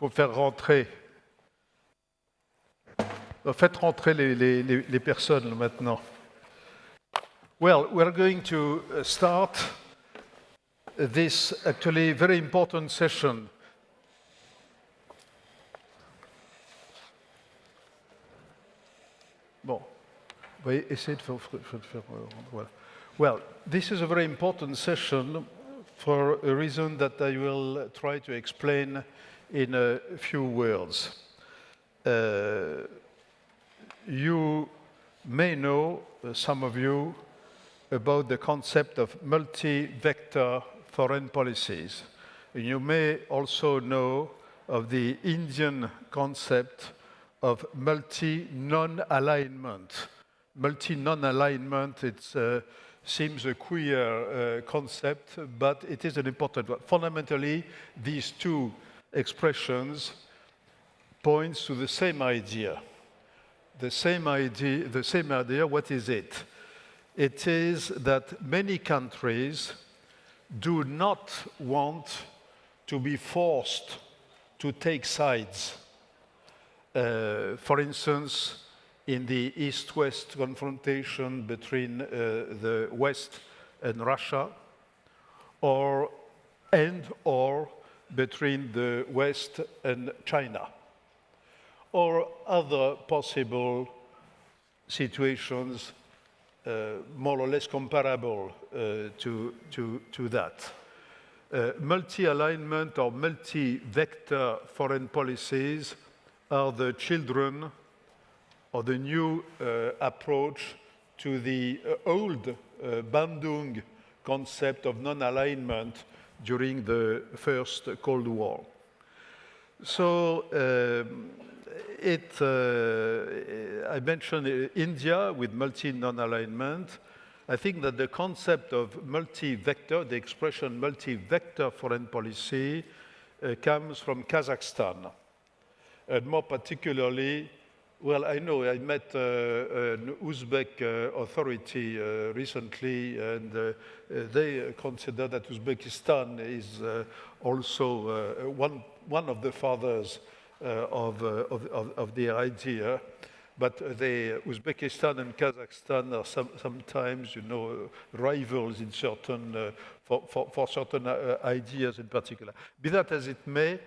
faut faire rentrer. Faites rentrer les personnes maintenant. Well, we're going to start this actually very important session. Bon, vous voyez, essayez de faire voilà. Well, this is a very important session for a reason that I will try to explain in a few words. You may know, some of you, about the concept of multi-vector foreign policies. You may also know of the Indian concept of multi-non-alignment. Multi-non-alignment, it seems a queer concept, but it is an important one. Fundamentally, these two expressions point to the same idea. The same idea, what is it? It is that many countries do not want to be forced to take sides. For instance, in the East-West confrontation between the West and Russia, or between the West and China, or other possible situations more or less comparable to that. Multi-alignment or multi-vector foreign policies are the children of the new approach to the old Bandung concept of non-alignment during the First Cold War. So I mentioned India with multi-non-alignment. I think that the concept of multi-vector, the expression multi-vector foreign policy, comes from Kazakhstan. And more particularly, well, I know I met an Uzbek authority recently, and they consider that Uzbekistan is also one of the fathers of the idea, but Uzbekistan and Kazakhstan are sometimes, rivals in certain for certain ideas in particular. Be that as it may,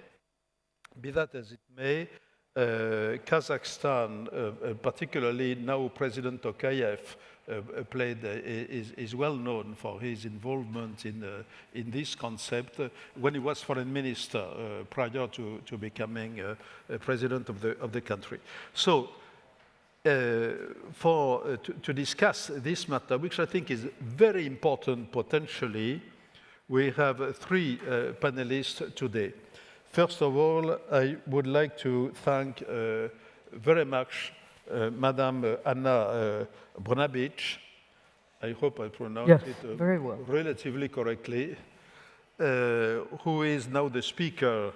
Kazakhstan, particularly now President Tokayev, is well known for his involvement in this concept when he was foreign minister prior to becoming president of the country. So, to discuss this matter, which I think is very important potentially, we have three panelists today. First of all, I would like to thank very much Madame Anna Brnabić. I hope I pronounced it very well. Relatively correctly, who is now the Speaker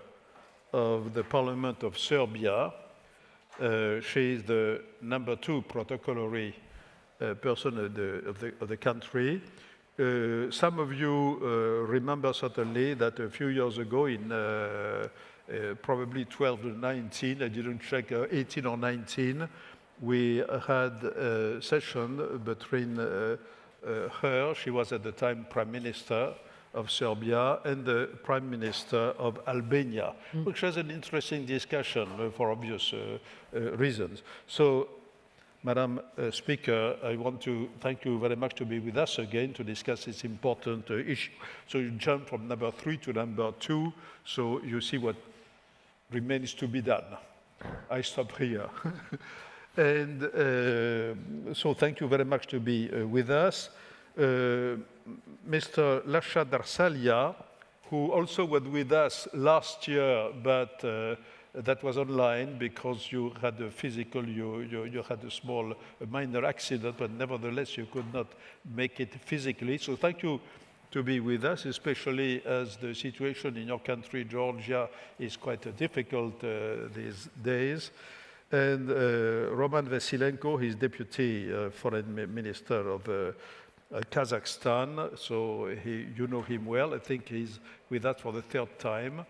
of the Parliament of Serbia. She is the #2 protocolary person of the country. Some of you remember certainly that a few years ago in probably 12 or 19, I didn't check, 18 or 19, we had a session between her, she was at the time Prime Minister of Serbia, and the Prime Minister of Albania, which was an interesting discussion for obvious reasons. So, Madam Speaker, I want to thank you very much to be with us again to discuss this important issue. So you jump from #3 to #2, so you see what remains to be done. I stop here. And so thank you very much to be with us. Mr. Lasha Darsalia, who also was with us last year, but that was online because you had a physical, you had a small, minor accident, but nevertheless you could not make it physically. So thank you to be with us, especially as the situation in your country, Georgia, is quite difficult these days. And Roman Vassilenko, he's Deputy Foreign Minister of Kazakhstan, so you know him well. I think he's with us for the third time.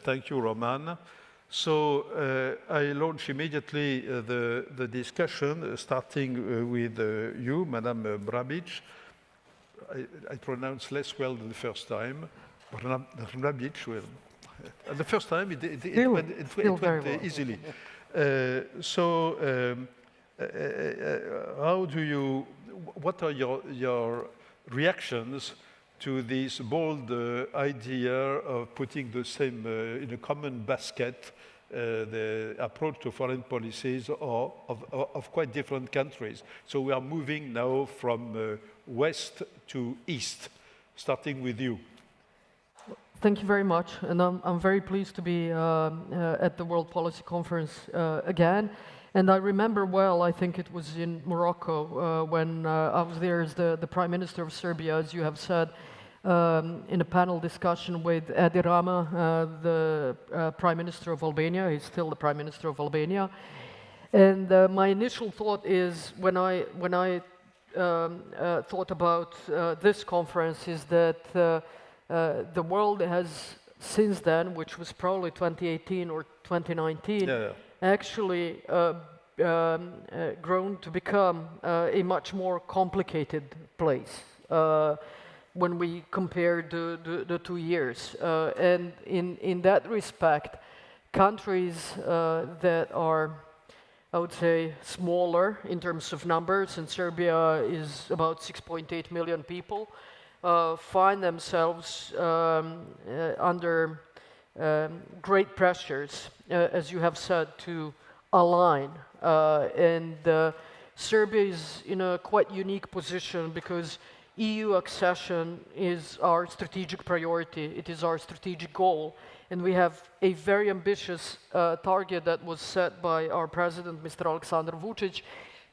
Thank you, Roman. So I launch immediately the discussion, starting with you, Madame Brnabić. I pronounce less well than the first time. Brnabić. Well, the first time it went easily. What are your reactions to this bold idea of putting the same in a common basket the approach to foreign policies of quite different countries? So we are moving now from west to east, starting with you. Thank you very much, and I'm very pleased to be at the World Policy Conference again. And I remember well, I think it was in Morocco, when I was there as the Prime Minister of Serbia, as you have said, in a panel discussion with Edi Rama, the Prime Minister of Albania. He's still the Prime Minister of Albania. And my initial thought is, when I thought about this conference, is that the world has since then, which was probably 2018 or 2019, actually grown to become a much more complicated place when we compare the 2 years. And in that respect, countries that are, I would say, smaller in terms of numbers, and Serbia is about 6.8 million people, find themselves under great pressures, as you have said, to align. Serbia is in a quite unique position because EU accession is our strategic priority, it is our strategic goal, and we have a very ambitious target that was set by our president, Mr. Aleksandar Vučić,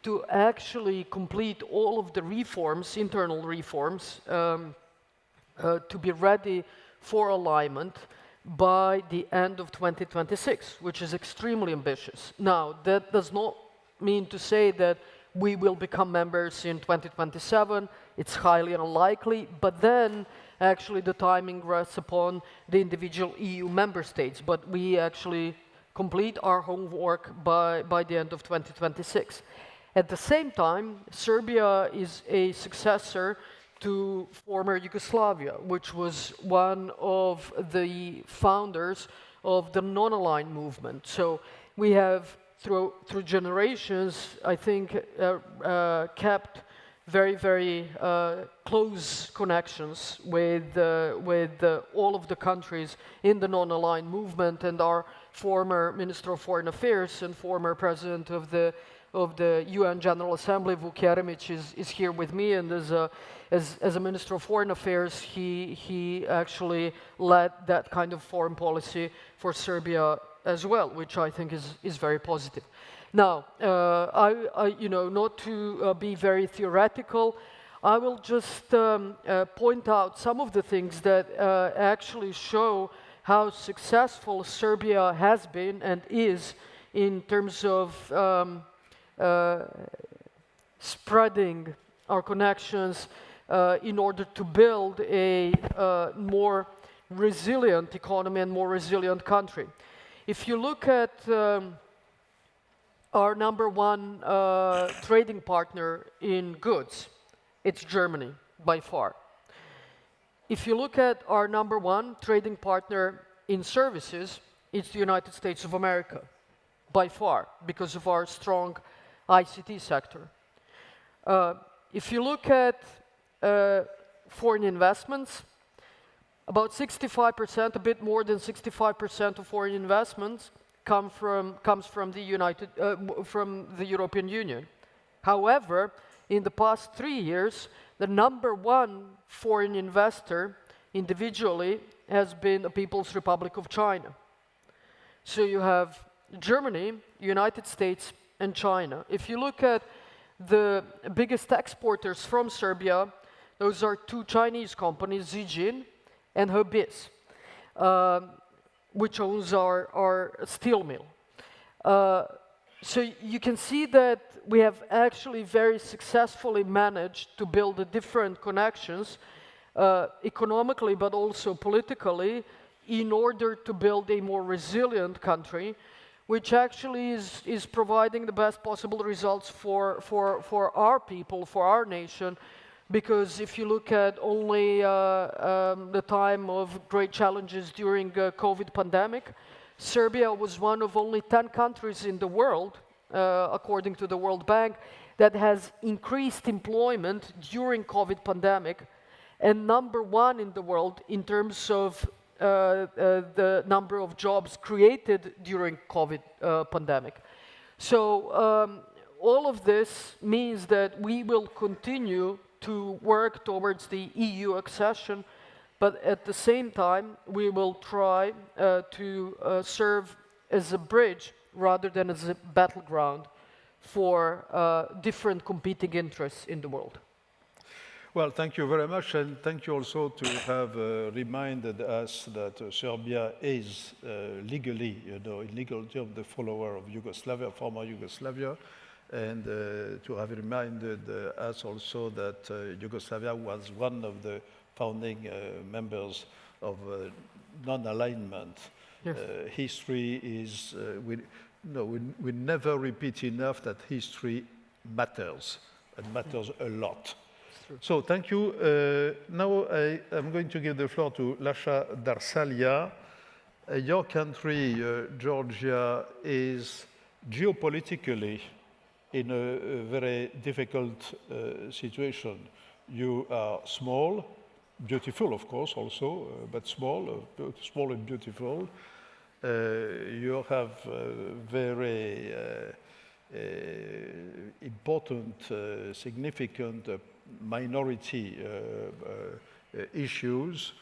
to actually complete all of the reforms, internal reforms, to be ready for alignment by the end of 2026, which is extremely ambitious. Now, that does not mean to say that we will become members in 2027. It's highly unlikely, but then actually the timing rests upon the individual EU member states. But we actually complete our homework by the end of 2026. At the same time, Serbia is a successor to former Yugoslavia, which was one of the founders of the non-aligned movement. So we have, through generations, I think, kept very, very close connections with all of the countries in the non-aligned movement, and our former Minister of Foreign Affairs and former President of the UN General Assembly, Vuk Jeremić, is here with me, and as a Minister of Foreign Affairs, he actually led that kind of foreign policy for Serbia as well, which I think is very positive. Now, not to be very theoretical, I will just point out some of the things that actually show how successful Serbia has been and is in terms of spreading our connections in order to build a more resilient economy and more resilient country. If you look at our number one trading partner in goods, it's Germany, by far. If you look at our number one trading partner in services, it's the United States of America, by far, because of our strong ICT sector. If you look at foreign investments, about 65%, a bit more than 65% of foreign investments comes from the European Union. However, in the past 3 years, the number one foreign investor individually has been the People's Republic of China. So you have Germany, United States, and China. If you look at the biggest exporters from Serbia, those are two Chinese companies, Zijin and Herbis, which owns our steel mill. So you can see that we have actually very successfully managed to build different connections, economically but also politically, in order to build a more resilient country, which actually is providing the best possible results for our people, for our nation. Because if you look at only the time of great challenges during COVID pandemic, Serbia was one of only 10 countries in the world, according to the World Bank, that has increased employment during COVID pandemic, and #1 in the world in terms of the number of jobs created during COVID pandemic. So all of this means that we will continue to work towards the EU accession, but at the same time, we will try to serve as a bridge rather than as a battleground for different competing interests in the world. Well, thank you very much, and thank you also to have reminded us that Serbia is legally, in legal terms, the follower of Yugoslavia, former Yugoslavia, and to have reminded us also that Yugoslavia was one of the founding members of non-alignment. Yes. History is, we never repeat enough that history matters, and matters a lot. So thank you. Now I'm going to give the floor to Lasha Darsalia. Your country, Georgia, is geopolitically in a very difficult situation. You are small, beautiful, of course, also, but small and beautiful. You have very important, significant minority issues.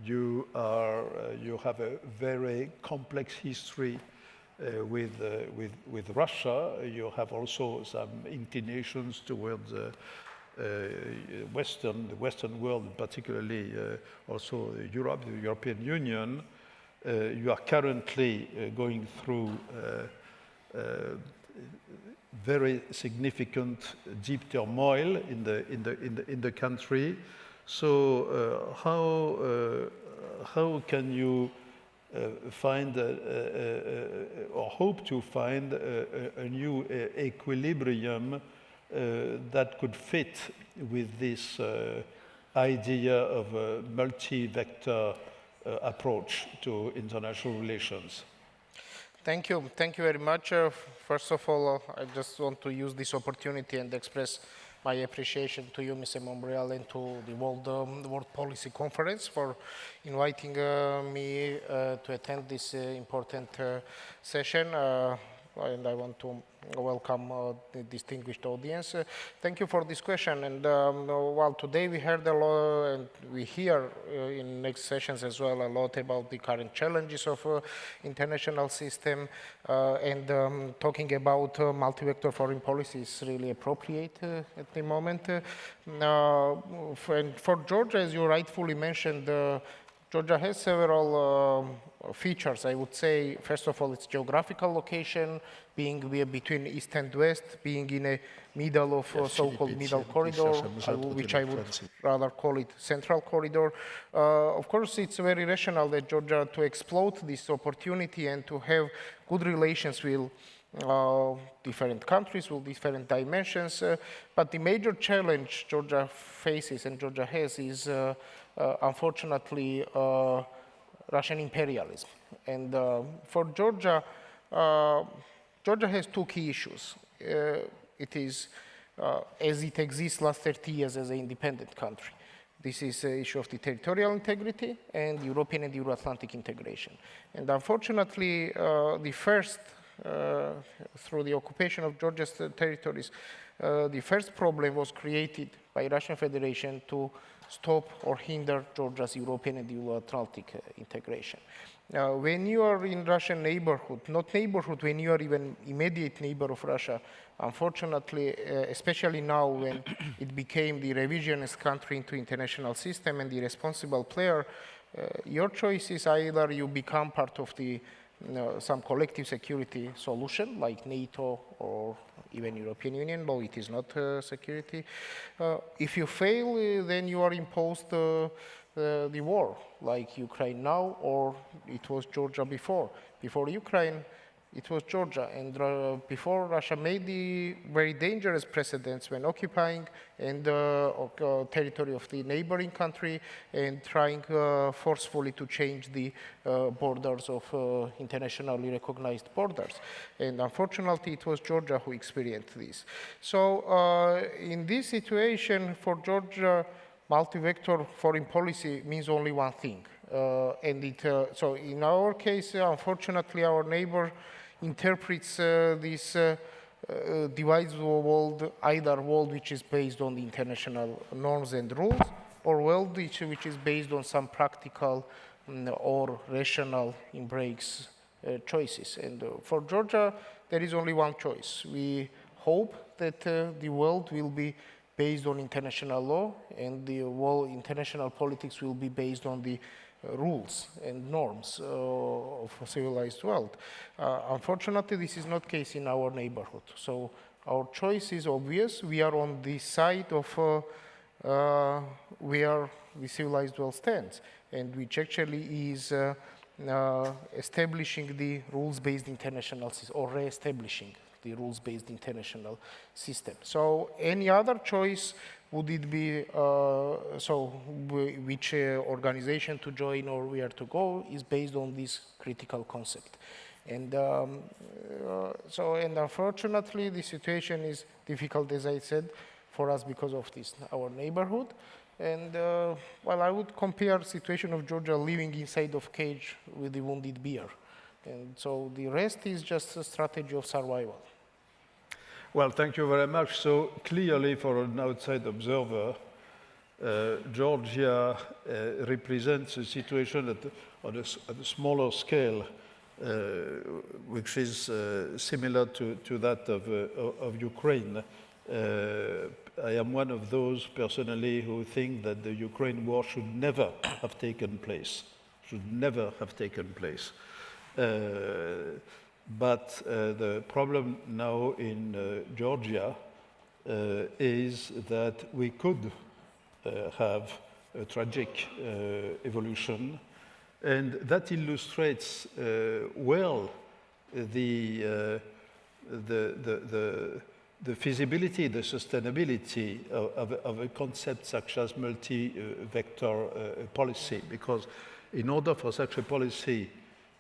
You have a very complex history with Russia. You have also some inclinations towards the Western world, particularly also Europe, the European Union. You are currently going through very significant deep turmoil in the country. So how can you find or hope to find a new equilibrium that could fit with this idea of a multi-vector approach to international relations? Thank you very much. First of all, I just want to use this opportunity and express my appreciation to you, Mr. Montbrial, and to the World Policy Conference for inviting me to attend this important session. And I want to welcome the distinguished audience. Thank you for this question. And while today we heard a lot, and we hear in next sessions as well a lot about the current challenges of international system, and talking about multi-vector foreign policy is really appropriate at the moment. And for Georgia, as you rightfully mentioned, Georgia has several features. I would say, first of all, its geographical location, being between east and west, being in a middle of so-called middle corridor, which I would rather call it central corridor. Of course, it's very rational that Georgia to exploit this opportunity and to have good relations with different countries with different dimensions. But the major challenge Georgia faces and Georgia has is unfortunately, Russian imperialism. And for Georgia, Georgia has two key issues. It is, as it exists last 30 years as an independent country. This is the issue of the territorial integrity and European and Euro-Atlantic integration. And unfortunately, the first, through the occupation of Georgia's territories, the first problem was created by Russian Federation to stop or hinder Georgia's European and Euro-Atlantic integration. When you are in Russian neighborhood, not neighborhood, when you are even immediate neighbor of Russia, unfortunately, especially now when it became the revisionist country into international system and the responsible player, your choice is either you become part of the some collective security solution like NATO or even European Union, though it is not security. If you fail, then you are imposed the war, like Ukraine now, or it was Georgia before. Before Ukraine, it was Georgia, and before Russia made the very dangerous precedents when occupying and territory of the neighboring country and trying forcefully to change the borders of internationally recognized borders. And unfortunately, it was Georgia who experienced this. So in this situation, for Georgia, multi-vector foreign policy means only one thing. So in our case, unfortunately, our neighbor interprets this divides the world, either world which is based on the international norms and rules, or world which is based on some practical or rational embrace choices. And for Georgia, there is only one choice. We hope that the world will be based on international law, and the world international politics will be based on the rules and norms of a civilized world. Unfortunately, this is not the case in our neighborhood. So our choice is obvious. We are on the side of where the civilized world stands, and which actually is establishing the rules-based international system, or re-establishing the rules-based international system. So any other choice, would it be, which organization to join or where to go, is based on this critical concept. And and unfortunately, the situation is difficult, as I said, for us because of this, our neighborhood. And well, I would compare the situation of Georgia living inside of cage with the wounded bear. And so the rest is just a strategy of survival. Well, thank you very much. So clearly, for an outside observer, Georgia represents a situation at a smaller scale, which is similar to that of Ukraine. I am one of those personally who think that the Ukraine war should never have taken place. But the problem now in Georgia is that we could have a tragic evolution, and that illustrates well the feasibility, the sustainability of a concept such as multi-vector policy, because in order for such a policy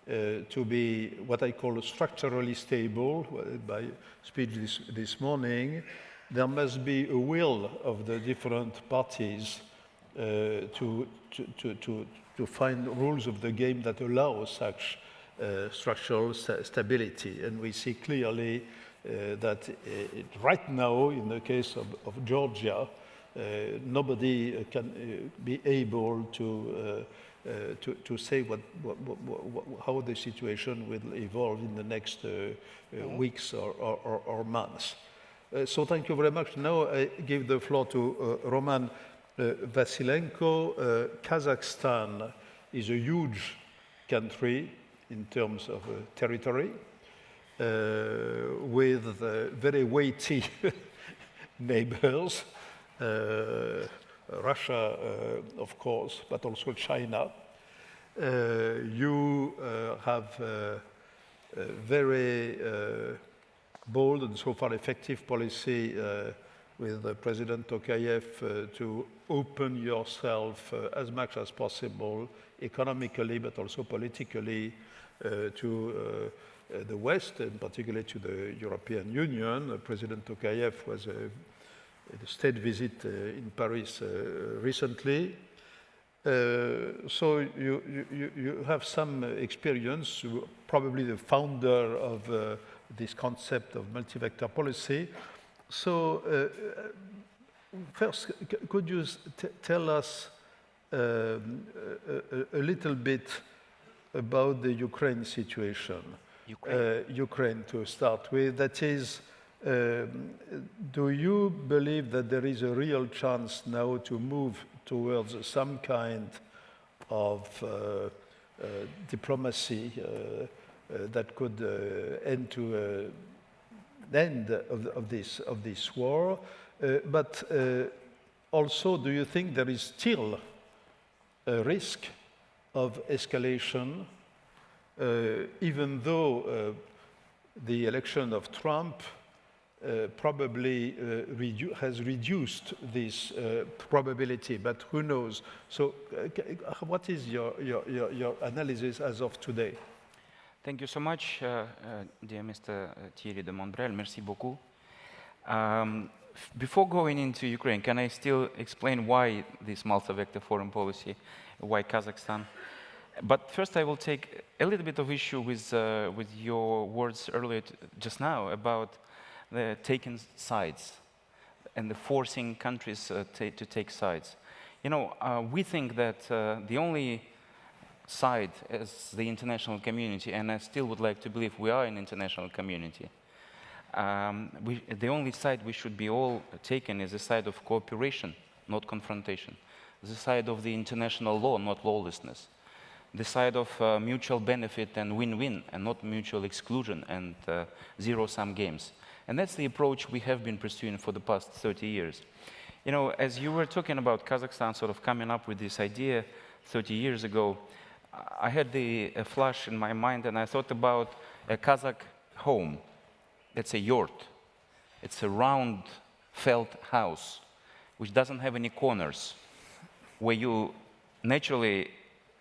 to be what I call structurally stable, by speech this morning, there must be a will of the different parties to find rules of the game that allow such structural stability. And we see clearly that right now, in the case of Georgia, nobody can be able to say how the situation will evolve in the next weeks or months. So thank you very much. Now I give the floor to Roman Vassilenko. Kazakhstan is a huge country in terms of territory, with very weighty neighbors. Russia, of course, but also China. You have a very bold and so far effective policy with President Tokayev to open yourself as much as possible, economically but also politically, to the West, and particularly to the European Union. President Tokayev was a state visit in Paris recently. So you have some experience, probably the founder of this concept of multi-vector policy. So first, could you tell us a little bit about the Ukraine situation? Ukraine to start with. That is, do you believe that there is a real chance now to move towards some kind of diplomacy that could end to end of this war? But also, do you think there is still a risk of escalation, even though the election of Trump probably has reduced this probability, but who knows? So what is your analysis as of today? Thank you so much, dear Mr. Thierry de Montbrial. Merci beaucoup. Before going into Ukraine, can I still explain why this multi-vector foreign policy, why Kazakhstan? But first, I will take a little bit of issue with your words earlier just now about the taking sides and the forcing countries to take sides. You know, we think that the only side as the international community, and I still would like to believe we are an international community, the only side we should be all taken is the side of cooperation, not confrontation. The side of the international law, not lawlessness. The side of mutual benefit and win-win, and not mutual exclusion and zero-sum games. And that's the approach we have been pursuing for the past 30 years. You know, as you were talking about Kazakhstan sort of coming up with this idea 30 years ago, I had a flash in my mind, and I thought about a Kazakh home. It's a yurt. It's a round felt house, which doesn't have any corners, where you naturally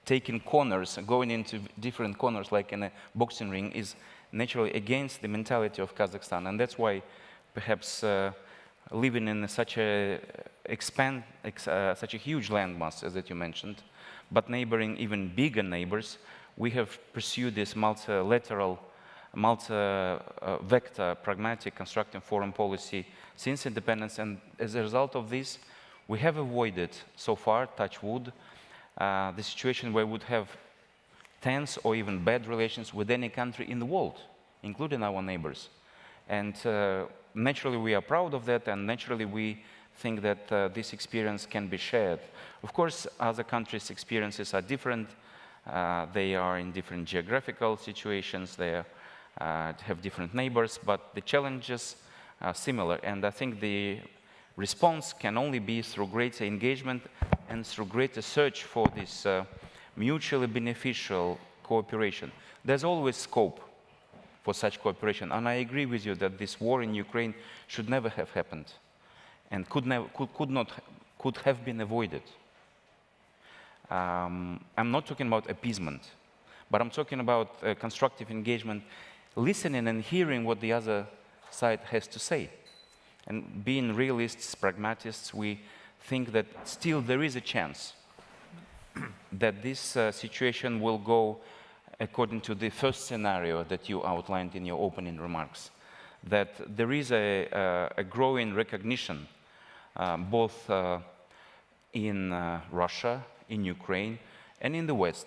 taking corners and going into different corners, like in a boxing ring, is naturally against the mentality of Kazakhstan. And that's why perhaps living in such a huge landmass, as that you mentioned, but neighboring even bigger neighbors, we have pursued this multilateral, multi-vector, pragmatic, constructive foreign policy since independence. And as a result of this, we have avoided so far, touch wood, the situation where we would have tense or even bad relations with any country in the world, including our neighbors. And naturally we are proud of that, and naturally we think that this experience can be shared. Of course, other countries' experiences are different. They are in different geographical situations, they have different neighbors, but the challenges are similar. And I think the response can only be through greater engagement and through greater search for this mutually beneficial cooperation. There's always scope for such cooperation, and I agree with you that this war in Ukraine should never have happened and could have been avoided. I'm not talking about appeasement, but I'm talking about constructive engagement, listening and hearing what the other side has to say. And being realists, pragmatists, we think that still there is a chance that this situation will go according to the first scenario that you outlined in your opening remarks, that there is a growing recognition both in Russia, in Ukraine, and in the West,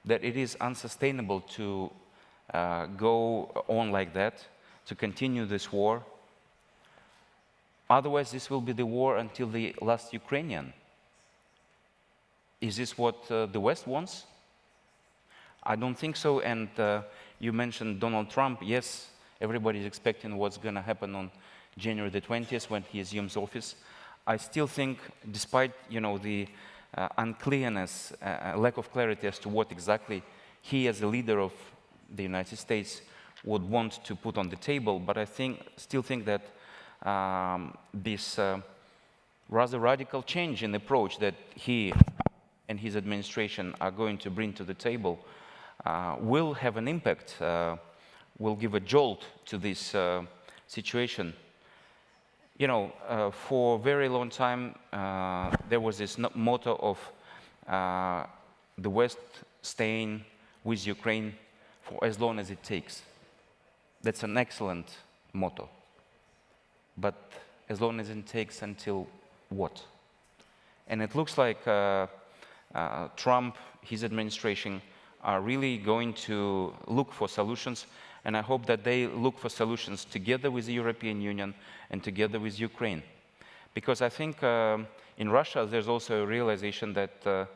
that it is unsustainable to go on like that, to continue this war. Otherwise, this will be the war until the last Ukrainian. Is this what the West wants? I don't think so. And you mentioned Donald Trump. Yes, everybody is expecting what's going to happen on January the 20th when he assumes office. I still think, despite the unclearness, lack of clarity as to what exactly he, as a leader of the United States, would want to put on the table, but I still think that this rather radical change in approach that he and his administration are going to bring to the table will have an impact, will give a jolt to this situation. For a very long time, there was this motto of the West staying with Ukraine for as long as it takes. That's an excellent motto. But as long as it takes until what? And it looks like Trump, his administration, are really going to look for solutions, and I hope that they look for solutions together with the European Union and together with Ukraine. Because I think in Russia there's also a realization that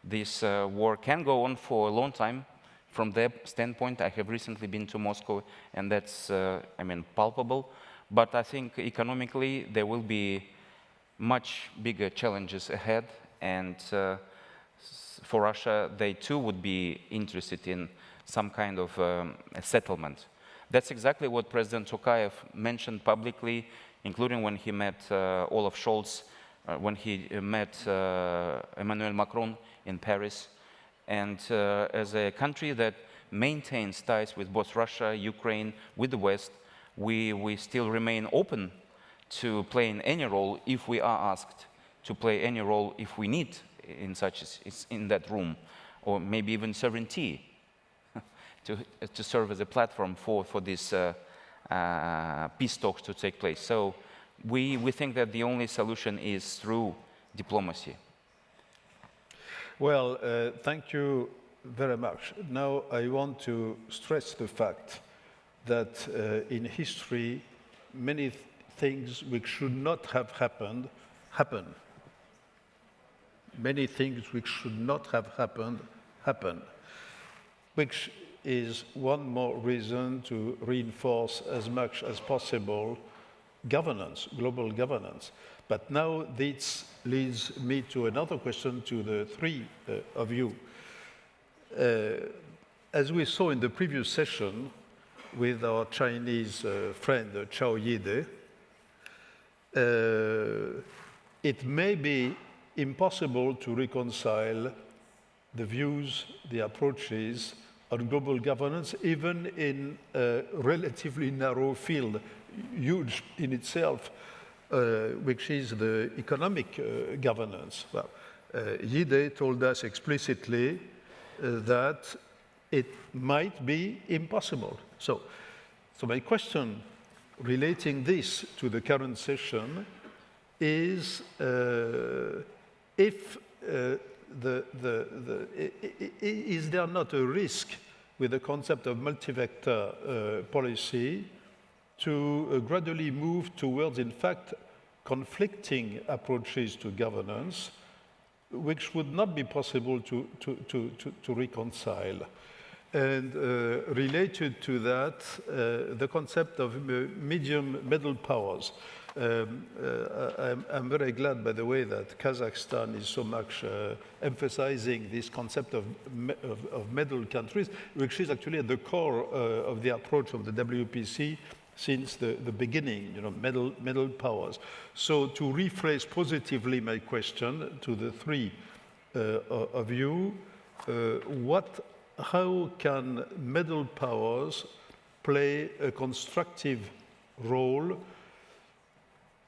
this war can go on for a long time. From their standpoint, I have recently been to Moscow, and that's, palpable. But I think economically there will be much bigger challenges ahead, and for Russia, they too would be interested in some kind of a settlement. That's exactly what President Tokayev mentioned publicly, including when he met Olaf Scholz, when he met Emmanuel Macron in Paris. And as a country that maintains ties with both Russia, Ukraine, with the West, we still remain open to playing any role if we are asked to play any role if we need in that room, or maybe even serving tea to serve as a platform for this peace talks to take place. So we think that the only solution is through diplomacy. Well, thank you very much. Now I want to stress the fact that in history, many things which should not have happened, happen. Many things which should not have happened, happen, which is one more reason to reinforce as much as possible governance, global governance. But now this leads me to another question to the three of you. As we saw in the previous session with our Chinese friend, Chao Yide, it may be impossible to reconcile the views, the approaches on global governance, even in a relatively narrow field, huge in itself, which is the economic governance. Well, Yide told us explicitly that it might be impossible. So my question relating this to the current session is is there not a risk with the concept of multi-vector policy to gradually move towards, in fact, conflicting approaches to governance, which would not be possible to reconcile? And related to that, the concept of middle powers. I'm very glad, by the way, that Kazakhstan is so much emphasizing this concept of middle countries, which is actually at the core of the approach of the WPC since the beginning, middle powers. So to rephrase positively my question to the three of you, how can middle powers play a constructive role?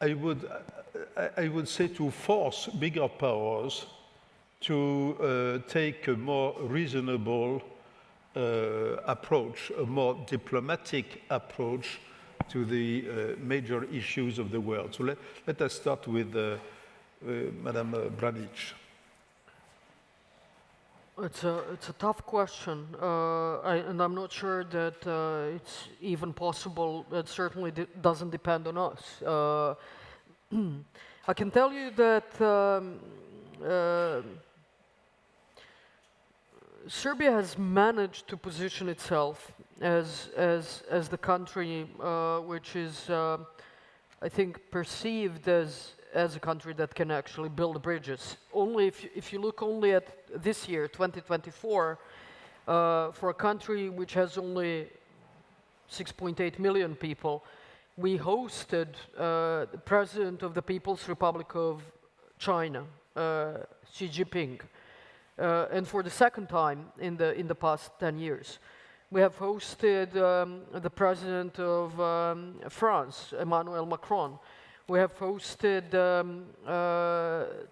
I would say to force bigger powers to take a more reasonable approach, a more diplomatic approach to the major issues of the world. So let us start with Madame Brnabić. It's a tough question, and I'm not sure that it's even possible. It certainly doesn't depend on us. I can tell you that Serbia has managed to position itself as the country which is, I think, perceived as a country that can actually build bridges. Only if you look only at this year, 2024, for a country which has only 6.8 million people, we hosted the President of the People's Republic of China, Xi Jinping, and for the second time in the past 10 years. We have hosted the President of France, Emmanuel Macron. We have hosted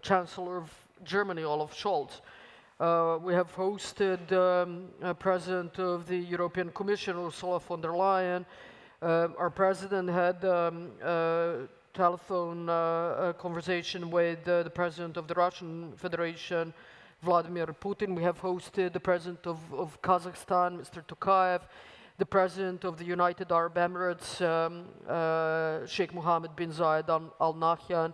Chancellor of Germany, Olaf Scholz. We have hosted President of the European Commission, Ursula von der Leyen. Our President had a telephone conversation with the President of the Russian Federation, Vladimir Putin. We have hosted the President of Kazakhstan, Mr. Tokayev, the President of the United Arab Emirates, Sheikh Mohammed bin Zayed Al Nahyan,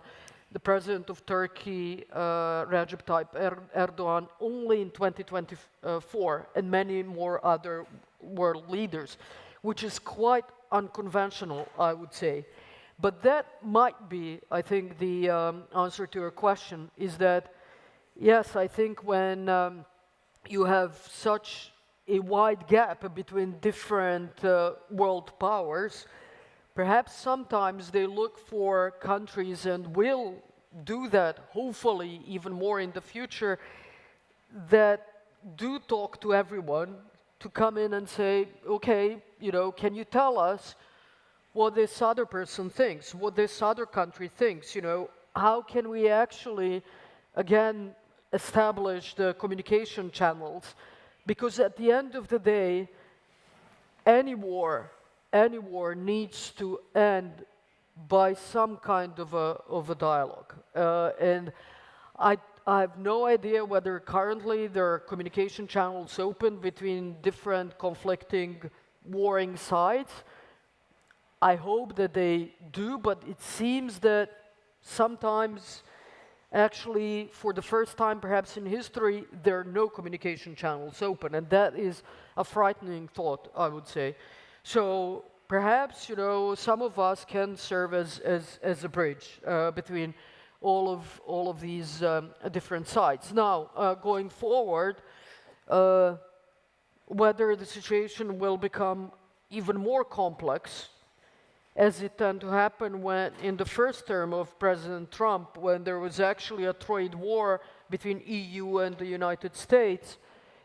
the President of Turkey, Recep Tayyip Erdogan, only in 2024, and many more other world leaders, which is quite unconventional, I would say. But that might be, I think, the answer to your question, is that Yes, I think when you have such a wide gap between different world powers, perhaps sometimes they look for countries, and will do that, hopefully even more in the future, that do talk to everyone, to come in and say, okay, you know, can you tell us what this other person thinks, what this other country thinks, you know, how can we actually, again, establish the communication channels? Because at the end of the day, any war needs to end by some kind of a dialogue. And I have no idea whether currently there are communication channels open between different conflicting, warring sides. I hope that they do, but it seems that sometimes, actually, for the first time perhaps in history, there are no communication channels open, and that is a frightening thought, I would say. So perhaps, you know, some of us can serve as a bridge between all of these different sides. Now, going forward, whether the situation will become even more complex, as it tended to happen when, in the first term of President Trump, when there was actually a trade war between EU and the United States,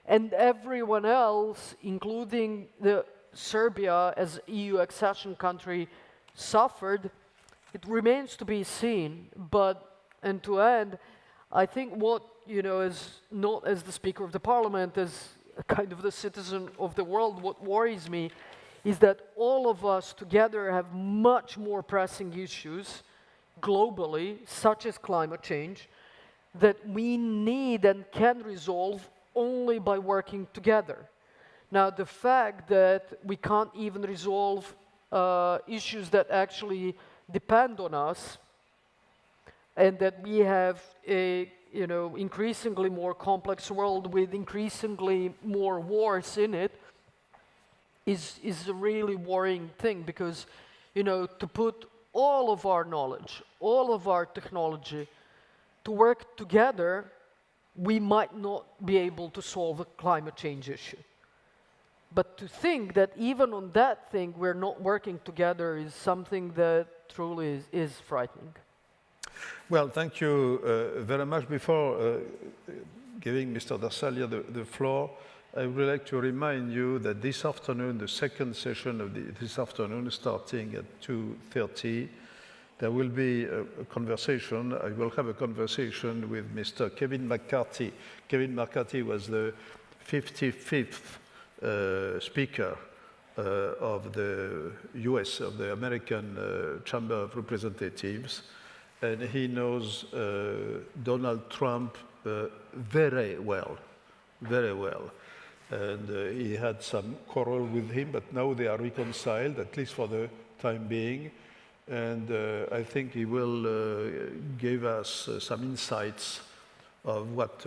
and everyone else, including the Serbia as EU accession country, suffered. It remains to be seen, but and to end, I think what, you know, as not as the Speaker of the Parliament, as kind of the citizen of the world, what worries me is that all of us together have much more pressing issues globally, such as climate change, that we need and can resolve only by working together. Now, the fact that we can't even resolve issues that actually depend on us, and that we have a, you know, increasingly more complex world with increasingly more wars in it, is a really worrying thing, because, you know, to put all of our knowledge, all of our technology to work together, we might not be able to solve a climate change issue. But to think that even on that thing we're not working together is something that truly is frightening. Well, thank you very much. Before giving Mr. Darsalia the floor, I would like to remind you that this afternoon, the second session of this afternoon, starting at 2:30, there will be a conversation. I will have a conversation with Mr. Kevin McCarthy. Kevin McCarthy was the 55th Speaker of the US, of the American Chamber of Representatives, and he knows Donald Trump very well, very well. And he had some quarrel with him, but now they are reconciled, at least for the time being. And I think he will give us some insights of what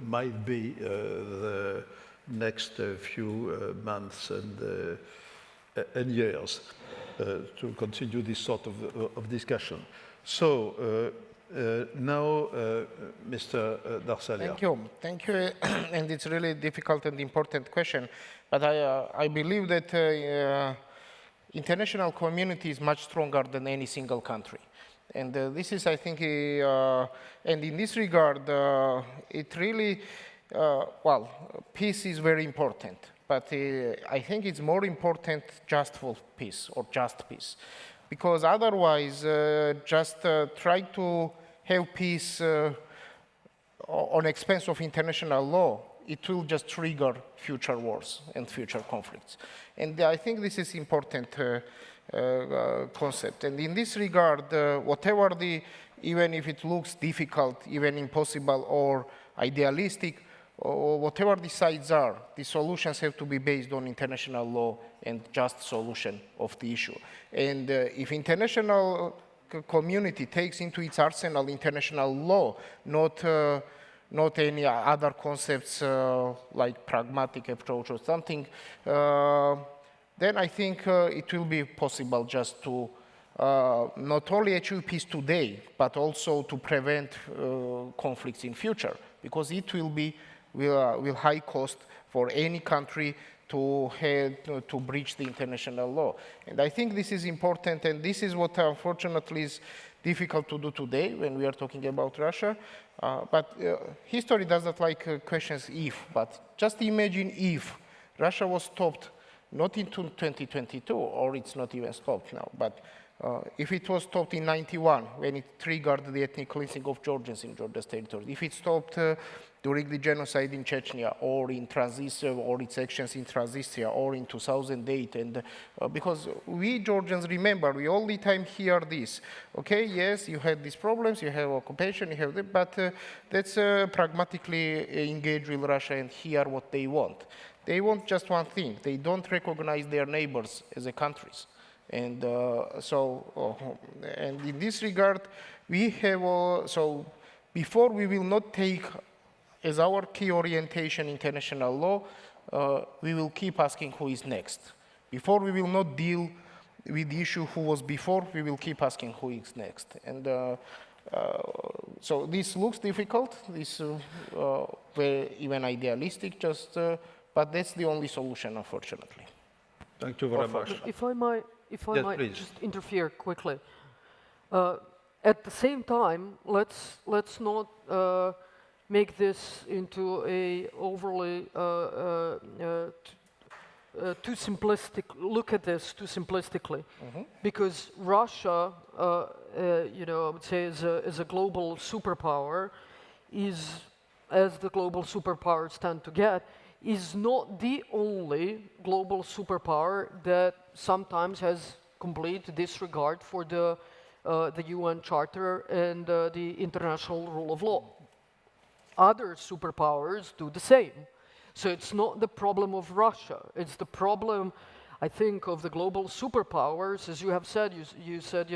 might be the next few months and years to continue this sort of discussion. So now, Mr. Darsalia. Thank you, and it's really difficult and important question, but I believe that international community is much stronger than any single country. And this is, I think, and in this regard, it really, well, peace is very important, but I think it's more important justful peace or just peace. Because otherwise, just try to have peace on expense of international law, it will just trigger future wars and future conflicts. And I think this is important concept. And in this regard, whatever even if it looks difficult, even impossible or idealistic, or whatever the sides are, the solutions have to be based on international law and just solution of the issue. And if international community takes into its arsenal international law, not any other concepts like pragmatic approach or something, then I think it will be possible just to not only achieve peace today, but also to prevent conflicts in future, because it will high cost for any country to breach the international law. And I think this is important, and this is what unfortunately is difficult to do today when we are talking about Russia. But history does not like questions if, but just imagine if Russia was stopped not in 2022, or it's not even stopped now, but if it was stopped in 91, when it triggered the ethnic cleansing of Georgians in Georgia's territory, if it stopped during the genocide in Chechnya, or in Transnistria, or its actions in Transnistria, or in 2008, and because we Georgians remember, we all the time hear this, okay, yes, you had these problems, you have occupation, you have that, but let's pragmatically engage with Russia and hear what they want. They want just one thing, they don't recognize their neighbors as countries. And and in this regard, we have, so before we will not take as our key orientation international law, we will keep asking who is next. Before we will not deal with the issue who was before, we will keep asking who is next. And so this looks difficult, this very even idealistic, but that's the only solution, unfortunately. Thank you very much. If I might, please. just interfere quickly. At the same time, let's not make this into a overly too simplistic. Look at this too simplistically, because Russia, I would say, as a global superpower, is, as the global superpowers tend to get, is not the only global superpower that sometimes has complete disregard for the UN Charter and the international rule of law. Other superpowers do the same. So it's not the problem of Russia. It's the problem, I think, of the global superpowers. As you have said, you said,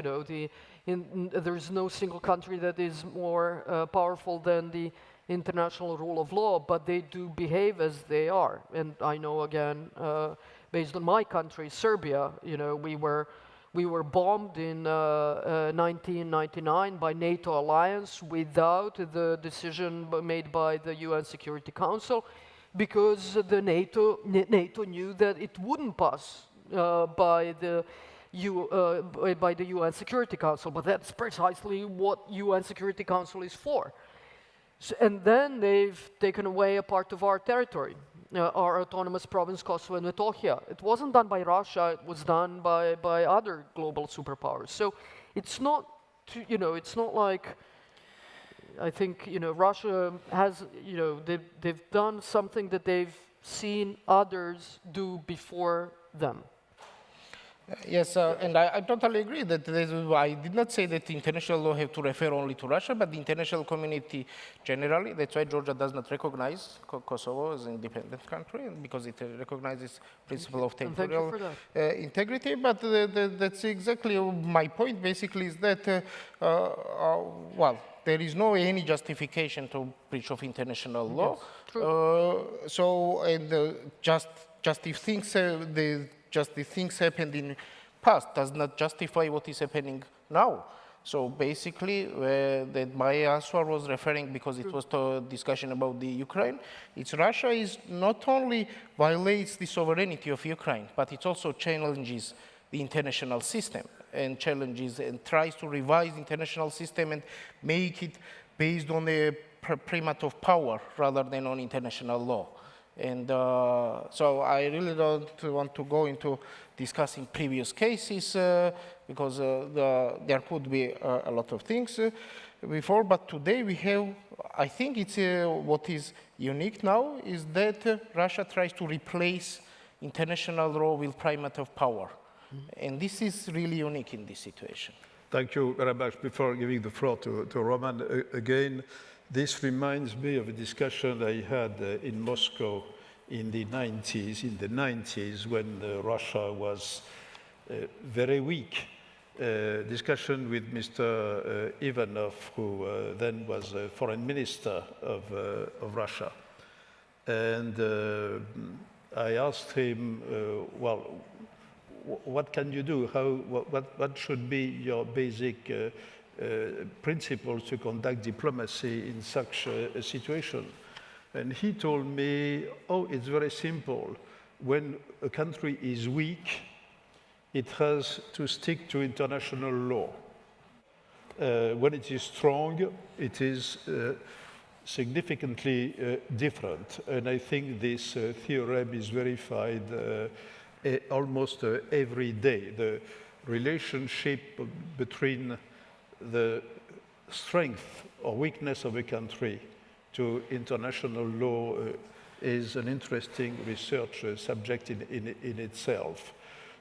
there's no single country that is more powerful than the international rule of law, but they do behave as they are. And I know, again, based on my country, Serbia, we were bombed in 1999 by NATO alliance without the decision made by the UN Security Council, because the NATO knew that it wouldn't pass by the UN Security Council, but that's precisely what UN Security Council is for. So, and then they've taken away a part of our territory, our autonomous province Kosovo and Metohija. It wasn't done by Russia, it was done by other global superpowers. So it's not, it's not like, I think, Russia has, they've done something that they've seen others do before them. Yes, and I totally agree that I did not say that international law have to refer only to Russia, but the international community generally. That's why Georgia does not recognize Kosovo as an independent country, because it recognizes principle of territorial integrity. But that's exactly my point. Basically, is that there is no any justification to breach of international law. Yes, so just if things the things happened in past does not justify what is happening now. So basically, that my answer was referring, because it was a discussion about the Ukraine, it's Russia is not only violates the sovereignty of Ukraine, but it also challenges the international system and challenges and tries to revise the international system and make it based on the primate of power rather than on international law. And so I really don't want to go into discussing previous cases because there could be a lot of things before, but today we have, I think it's what is unique now is that Russia tries to replace international law with primate of power. And this is really unique in this situation. Thank you very much. Before giving the floor to Roman again, this reminds me of a discussion I had in Moscow in the 90s when Russia was very weak. Discussion with Mr. Ivanov, who then was foreign minister of Russia. And I asked him, well, what can you do? What should be your basic principles to conduct diplomacy in such a situation? And he told me, oh, it's very simple. When a country is weak, it has to stick to international law. When it is strong, it is significantly different. And I think this theorem is verified almost every day. The relationship between the strength or weakness of a country to international law is an interesting research subject in itself.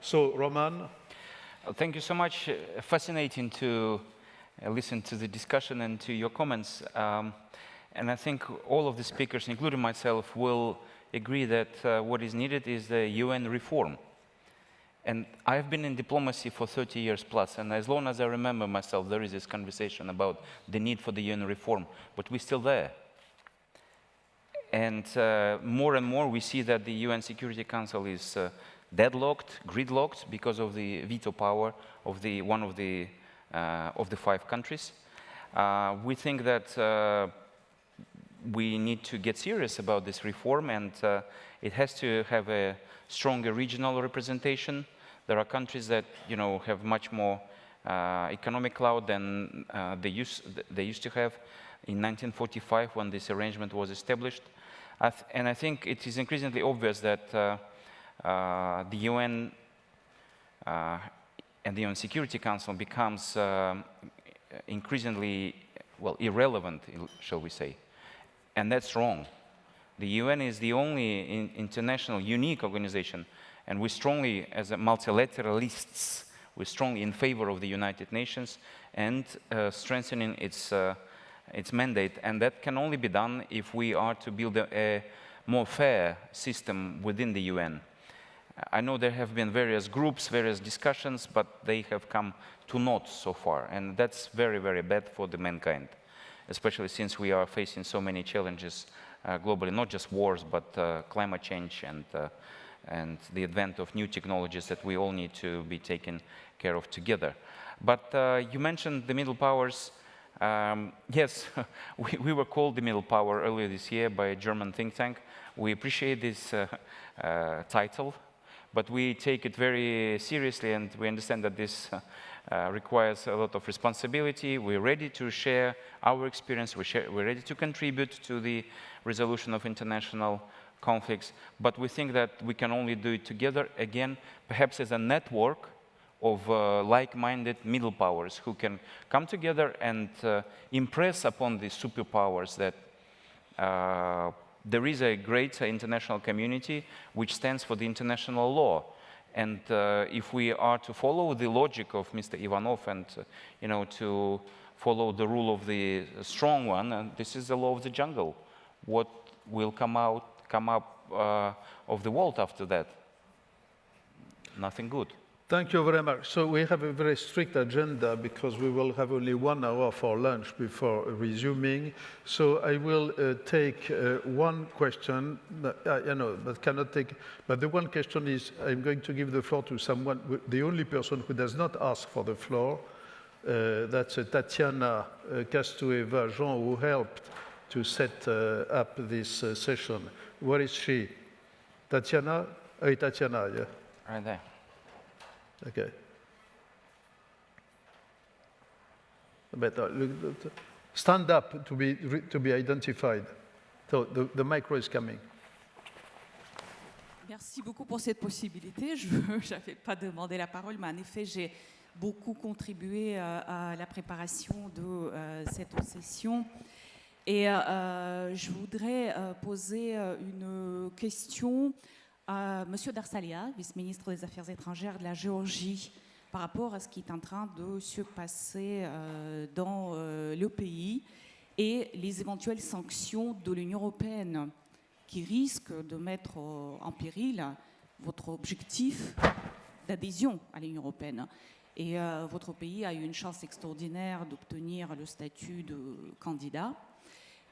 So, Roman? Thank you so much. Fascinating to listen to the discussion and to your comments. And I think all of the speakers, including myself, will agree that what is needed is the UN reform. And I've been in diplomacy for 30 years plus, and as long as I remember myself, there is this conversation about the need for the UN reform, but we're still there. And more and more we see that the UN Security Council is deadlocked, gridlocked, because of the veto power of one of the 5 countries. We think that we need to get serious about this reform, and it has to have a stronger regional representation. There are countries that, you know, have much more economic clout than they used to have in 1945 when this arrangement was established. And I think it is increasingly obvious that the UN and the UN Security Council becomes increasingly, well, irrelevant, shall we say. And that's wrong. The UN is the only international unique organization, and we strongly, as multilateralists, we're strongly in favor of the United Nations and strengthening its mandate. And that can only be done if we are to build a more fair system within the UN. I know there have been various groups, various discussions, but they have come to naught so far. And that's very, very bad for the mankind, especially since we are facing so many challenges globally, not just wars, but climate change and the advent of new technologies that we all need to be taken care of together. But you mentioned the middle powers. Yes, we were called the middle power earlier this year by a German think tank. We appreciate this title, but we take it very seriously, and we understand that this requires a lot of responsibility. We're ready to share our experience. We're ready to contribute to the resolution of international conflicts, but we think that we can only do it together, again, perhaps as a network of like-minded middle powers who can come together and impress upon the superpowers that there is a great international community which stands for the international law. And if we are to follow the logic of Mr. Ivanov and to follow the rule of the strong one, this is the law of the jungle. What will come up of the world after that? Nothing good. Thank you very much. So we have a very strict agenda because we will have only 1 hour for lunch before resuming. So I will take one question, but cannot take. But the one question is, I'm going to give the floor to someone, the only person who does not ask for the floor. That's Tatiana Castueva-Jean, who helped to set up this session. Where is she? Tatiana? Hey, Tatiana, yeah. Right there. Okay. But stand up to be identified. So the micro is coming. Merci beaucoup pour cette possibilité. Je n'avais pas demandé la parole, mais en effet, j'ai beaucoup contribué à la préparation de cette session. Et je voudrais poser une question à M. Darsalia, vice-ministre des Affaires étrangères de la Géorgie, par rapport à ce qui est en train de se passer dans le pays et les éventuelles sanctions de l'Union européenne qui risquent de mettre en péril votre objectif d'adhésion à l'Union européenne. Et votre pays a eu une chance extraordinaire d'obtenir le statut de candidat.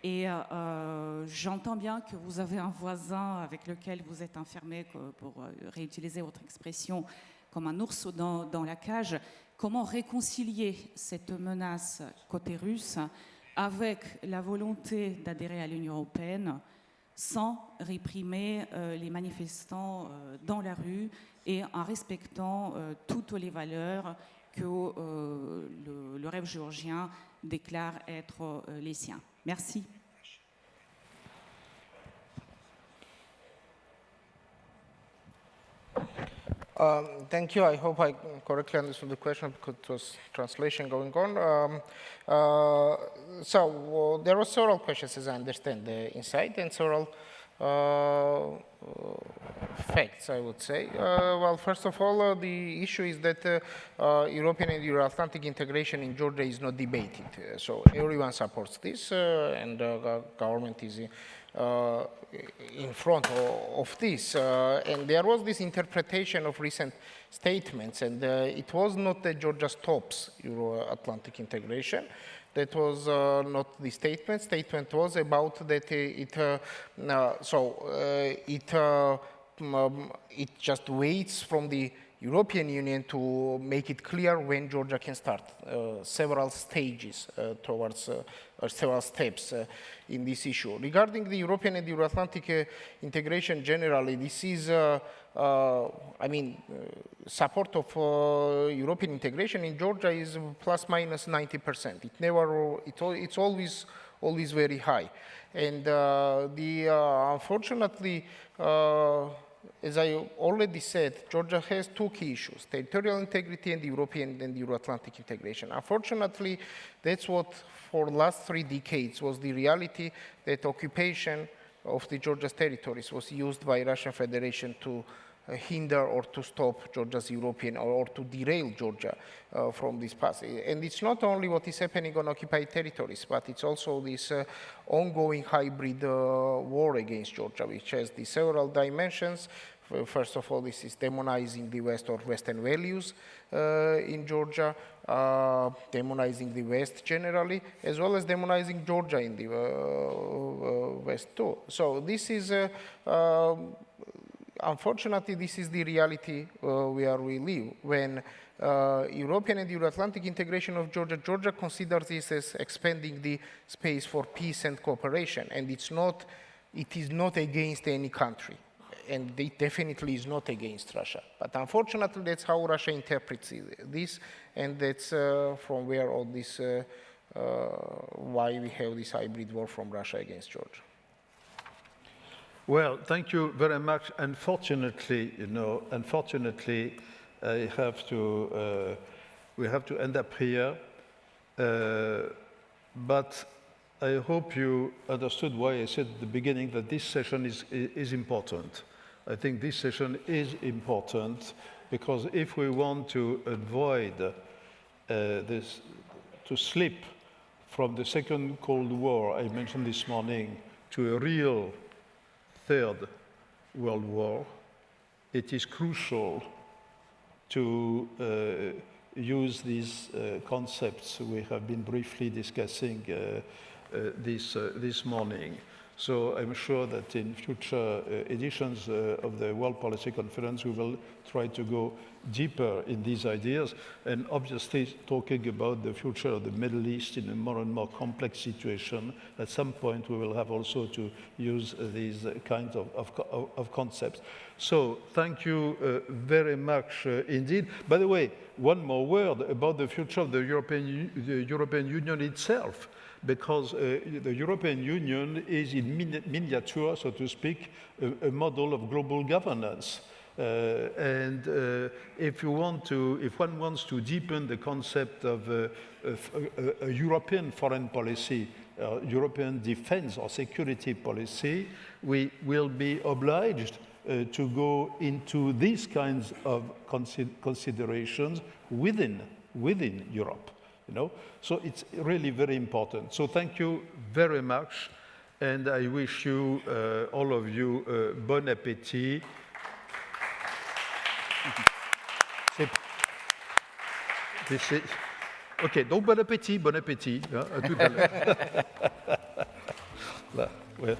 Et j'entends bien que vous avez un voisin avec lequel vous êtes enfermé, pour réutiliser votre expression, comme un ours dans la cage. Comment réconcilier cette menace côté russe avec la volonté d'adhérer à l'Union européenne sans réprimer les manifestants dans la rue et en respectant toutes les valeurs que le rêve géorgien déclare être les siens. Merci. Thank you. I hope I correctly understood the question because it was translation going on. There were several questions, as I understand, inside, and several facts, I would say. Well, first of all, the issue is that European and Euro-Atlantic integration in Georgia is not debated. So everyone supports this, and the government is in front of this. And there was this interpretation of recent statements, and it was not that Georgia stops Euro-Atlantic integration. That was not the statement. Statement was about that it just waits from the European Union to make it clear when Georgia can start. Several stages towards several steps in this issue. Regarding the European and Euro-Atlantic integration generally, this is, support of European integration in Georgia is plus minus 90%. It's always very high. And unfortunately, as I already said, Georgia has two key issues, territorial integrity and European and Euro-Atlantic integration. Unfortunately, that's what for the last 3 decades was the reality, that occupation of the Georgia's territories was used by Russian Federation to hinder or to stop Georgia's European or to derail Georgia from this path. And it's not only what is happening on occupied territories, but it's also this ongoing hybrid war against Georgia, which has the several dimensions. First of all, this is demonizing the West or Western values in Georgia, demonizing the West generally, as well as demonizing Georgia in the West too. So this is unfortunately, this is the reality where we live. When European and Euro-Atlantic integration of Georgia, Georgia considers this as expanding the space for peace and cooperation, and it is not against any country, and it definitely is not against Russia. But unfortunately, that's how Russia interprets this, and that's from where all this, why we have this hybrid war from Russia against Georgia. Well, thank you very much. Unfortunately, I have to, we have to end up here. But I hope you understood why I said at the beginning that this session is important. I think this session is important because if we want to avoid this, to slip from the second Cold War I mentioned this morning to a real Third World War, it is crucial to use these concepts we have been briefly discussing this morning. So I'm sure that in future editions of the World Policy Conference, we will try to go deeper in these ideas, and obviously talking about the future of the Middle East in a more and more complex situation. At some point, we will have also to use these kinds of concepts. So thank you very much indeed. By the way, one more word about the future of the European Union itself, because the European Union is in miniature, so to speak, a model of global governance. If one wants to deepen the concept of a European foreign policy, European defense or security policy, we will be obliged to go into these kinds of considerations within Europe. So it's really very important. So thank you very much, and I wish you, all of you, bon appétit. OK, donc bon appétit, bon appétit. Hein, à tout à l'heure. Là, ouais.